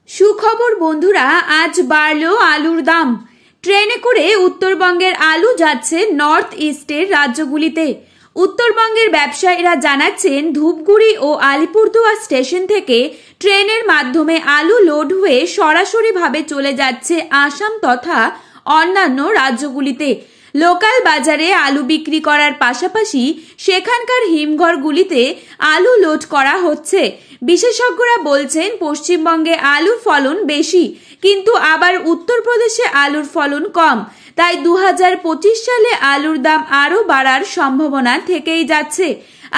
সুখবর বন্ধুরা, আজ বাড়লো আলুর দাম। ট্রেনে করে উত্তরবঙ্গের আলু যাচ্ছে নর্থ ইস্টের রাজ্যগুলিতে। উত্তরবঙ্গের ব্যবসায়ীরা জানাচ্ছেন, ধূপগুড়ি ও আলিপুরদুয়ার স্টেশন থেকে ট্রেনের মাধ্যমে আলু লোড হয়ে সরাসরিভাবে চলে যাচ্ছে আসাম তথা অন্যান্য রাজ্যগুলিতে। লোকাল বাজারে আলু বিক্রি করার পাশাপাশি সেখানকার হিমঘরগুলিতে আলু লোড করা হচ্ছে। বিশেষজ্ঞরা বলছেন, পশ্চিমবঙ্গে আলুর ফলন বেশি, কিন্তু আবার উত্তরপ্রদেশে আলুর ফলন কম। তাই 2025 সালে আলুর দাম আরও বাড়ার সম্ভাবনা থেকেই যাচ্ছে।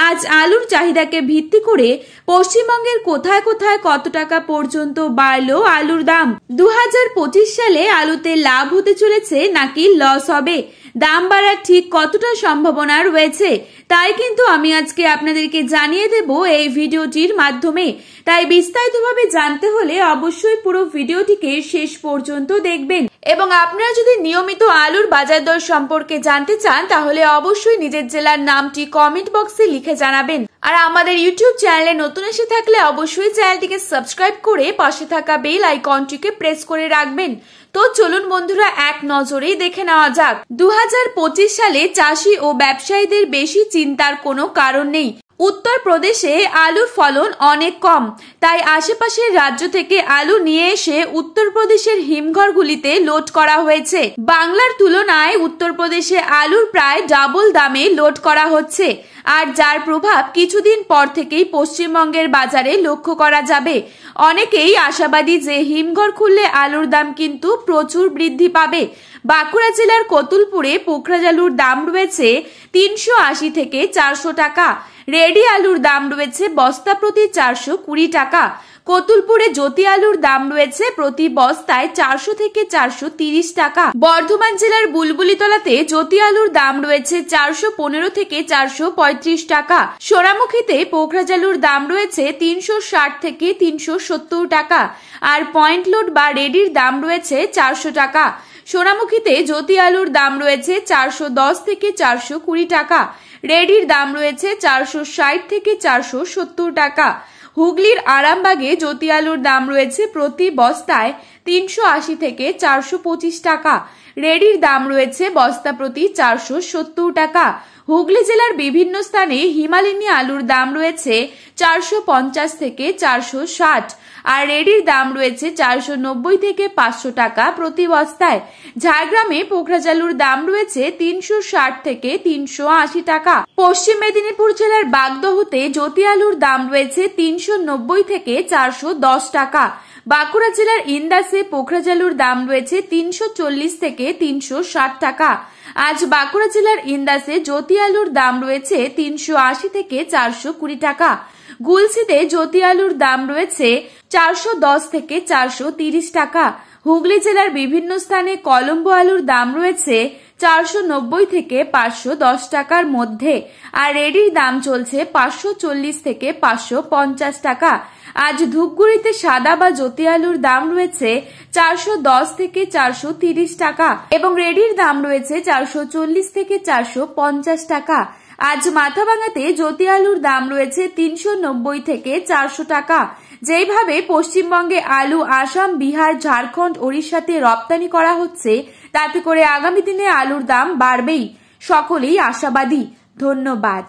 আজ আলুর চাহিদাকে ভিত্তি করে পশ্চিমবঙ্গের কোথায় কোথায় কত টাকা পর্যন্ত বাড়লো আলুর দাম? 2025 সালে আলুতে লাভ হতে চলেছে নাকি লস হবে? দাম বাড়ার ঠিক কতটা সম্ভাবনা রয়েছে, তাই কিন্তু আমি আজকে আপনাদেরকে জানিয়ে দেব এই ভিডিওটির মাধ্যমে। তাই বিস্তারিতভাবে জানতে হলে অবশ্যই পুরো ভিডিওটিকে শেষ পর্যন্ত দেখবেন। এবং আপনারা যদি নিয়মিত আলুর বাজার দর সম্পর্কে জানতে চান, তাহলে অবশ্যই নিজের জেলার নামটি কমেন্ট বক্সে লিখে জানাবেন। আর আমাদের ইউটিউব চ্যানেলে নতুন এসে থাকলে অবশ্যই চ্যানেলটিকে সাবস্ক্রাইব করে পাশে থাকা বেল আইকনটিকে প্রেস করে রাখবেন। তো চলুন বন্ধুরা, এক নজরেই দেখে নেওয়া যাক। 2025 সালে চাষি ও ব্যবসায়ীদের বেশি চিন্তার কোনো কারণ নেই। উত্তরপ্রদেশে আলুর ফলন অনেক কম, তাই আশেপাশের রাজ্য থেকে আলু নিয়ে এসে উত্তরপ্রদেশের হিমঘরগুলিতে লোড করা হয়েছে। বাংলার তুলনায় উত্তরপ্রদেশে আলুর প্রায় ডাবল দামে লোড করা হচ্ছে, আর যার প্রভাব কিছুদিন পর থেকেই পশ্চিমবঙ্গের বাজারে লক্ষ্য করা যাবে। অনেকেই আশাবাদী যে হিমঘর খুললে আলুর দাম কিন্তু প্রচুর বৃদ্ধি পাবে। বাঁকুড়া জেলার কতুলপুরে পোখরাজ আলুর দাম রয়েছে 380 থেকে 400 টাকা। রেডি আলুর দাম রয়েছে বস্তা প্রতি 420 টাকা। কতুলপুরে জ্যোতি আলুর দাম রয়েছে প্রতি বস্তায় 400 থেকে 430 টাকা। বর্ধমান জেলার বুলবুলিতলাতে জ্যোতি আলুর দাম রয়েছে 415 থেকে 435 টাকা। সোনামুখীতে পোখরাজ আলুর দাম রয়েছে 360 থেকে 370 টাকা। আর পয়েন্ট লোড বা রেডির দাম রয়েছে 400 টাকা। সোনামুখীতে জ্যোতি আলুর দাম রয়েছে 410 থেকে 420 টাকা। রেডির দাম রয়েছে 460 থেকে 470 টাকা। হুগলির আরামবাগে জ্যোতি আলুর দাম রয়েছে প্রতি বস্তায় 380 থেকে 425 টাকা। রেডির দাম রয়েছে বস্তা প্রতি 470 টাকা। হুগলি জেলার বিভিন্ন স্থানে হিমালিনী আলুর দাম রয়েছে 450 থেকে 460, আর রেডির দাম রয়েছে 490 থেকে 500 টাকা প্রতি বস্তায়। ঝাড়গ্রামে পোখরাজ আলুর দাম রয়েছে 360 থেকে 380 টাকা। পশ্চিম মেদিনীপুর জেলার বাগদহতে জ্যোতি আলুর দাম রয়েছে 390 থেকে 410 টাকা। বাঁকুড়া জেলার ইন্দাসে পোখরাজ আলুর দাম রয়েছে 340 থেকে 360 টাকা। আজ বাঁকুড়া জেলার ইন্দাসে জ্যোতি আলুর দাম রয়েছে 380 থেকে 420 টাকা। গুলশিতে জ্যোতি আলুর দাম রয়েছে 410 থেকে 430 টাকা। হুগলি জেলার বিভিন্ন স্থানে কলম্বো আলুর দাম রয়েছে 490 থেকে 510 টাকার মধ্যে, আর রেডির দাম চলছে 540 থেকে 550 টাকা। আজ ধূপগুড়িতে সাদা বা জ্যোতি আলুর দাম রয়েছে 410 থেকে 430 টাকা এবং রেডির দাম রয়েছে 440 থেকে 450 টাকা। আজ মাথাভাঙাতে জ্যোতি আলুর দাম রয়েছে 390 থেকে 400 টাকা। যেভাবে পশ্চিমবঙ্গে আলু আসাম, বিহার, ঝাড়খণ্ড, ওড়িশাতে রপ্তানি করা হচ্ছে, তাতে করে আগামী দিনে আলুর দাম বাড়বেই। সকলেই আশাবাদী। ধন্যবাদ।